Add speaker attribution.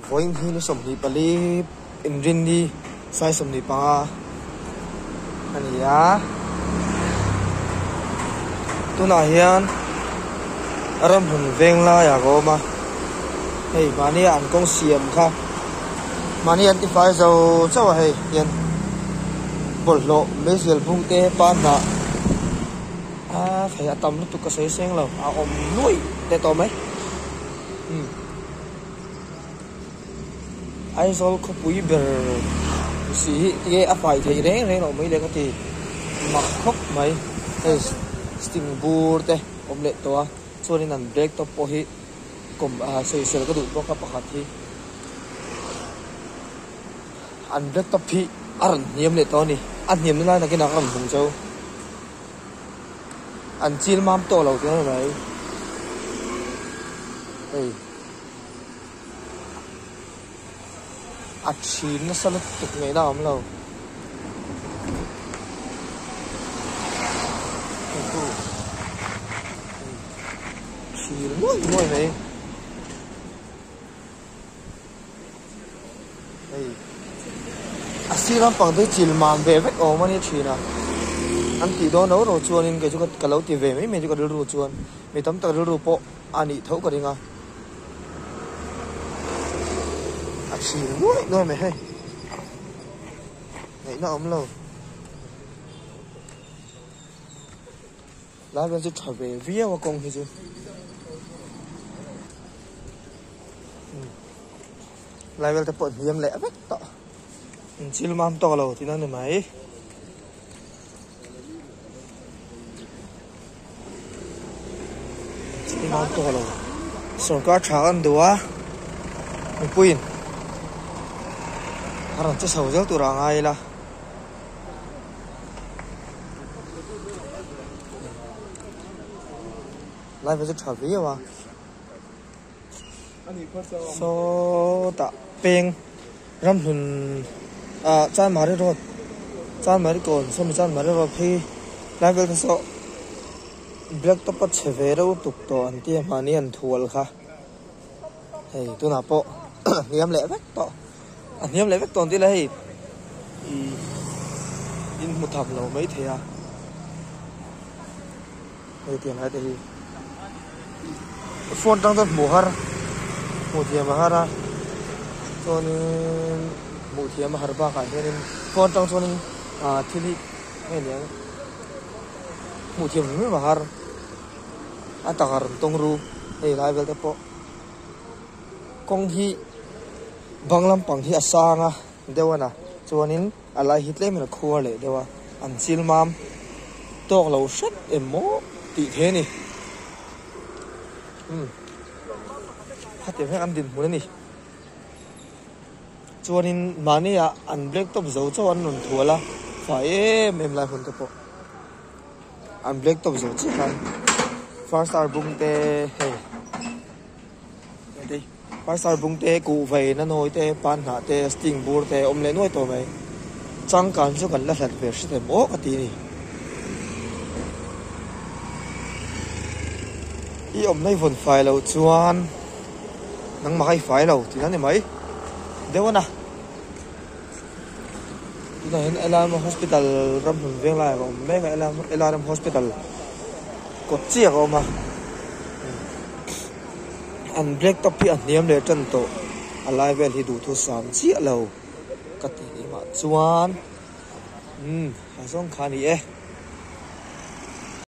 Speaker 1: voing hi ni som ni pali inrin ni sai som ni pa ani ya tuna hian aram hun veng la ya go ma hei mani an kong siam kha mani an ti fai zo chaw hei yan bol lo mesel bung te pa na phải tầm lúc tụi có xây sen lâu ôm nuôi để tôm ấy ai rồi có bụi bờ xí cái phải thì rén nó mới để có thể mặc khóc mấy cái sting board đấy ôm lệ to cho nên là break top pohi cùng xây xây cái đủ các bậc thì ăn break top thì ăn niêm lệ to này ăn niêm nó là cái nào làm hùng châu ăn chiên mam to lâu thế này đây ăn chín nó sao nó tục ngày nào không lâu chín nuôi nuôi này đây xí lắm bằng tới chín mam về vết ốm anh ấy chín à anh tí đó nấu rồi chuan nên cái chỗ cái lâu thì về mấy mình chỗ cái đồ chuan mình tắm tao đồ po anh ấy thấu cái đi nga à xí nuôi mày hay này nó ấm lâu lá bên sẽ trở về vía vào công thì chứ lại bên tập bận hiếm lẽ vết to chỉ làm to lâu thì nó này mấy nó to rồi, sổ cá chả ăn được á, mình quên, rồi chắc sầu rớt tụi rằng ai là, lại phải trả phí mà, số tạ peng, ram hùn, chan mà rồi, chan mà còn, số mình chan mà rồi phi, lại phải số black top pat cheve ro tuk to an ti mani an thual kha hei tu na po niam le vek to an niam le vek ton ti la hei in mu thap lo mai the a hei tiang hai te hi phone tang tan mu har mu thia ma hara chon mu thia ma har ba ka hian phone tang chon thili ngai niang mu thia ma har atakar tong ru ei lai vel te po kong hi banglam pang hi asanga dewana chuanin alai hitle min khuar le dewa an chil mam tok lo shat emo ti the ni hate he an din mun ni chuanin mani a an black top zo chaw an nun thuala fa em lai hun te po an black top zo chi khan First star bung te hey đây First star bung te cụ về nó nồi te pan hả te sting board te om le nuôi to mày trăng can cho cần là thật về sẽ thể bó cái tí này ý om này vẫn phải lâu chuan nắng mai phải lâu thì nó này mấy đâu nè thì này Elam Hospital ram hùng viên lại còn mấy cái Elam Hospital có chiếc không mà anh break top thì anh niệm để chân tổ anh lại về thì đủ thu sắm chiếc lâu cái gì mà chuan xong khá đi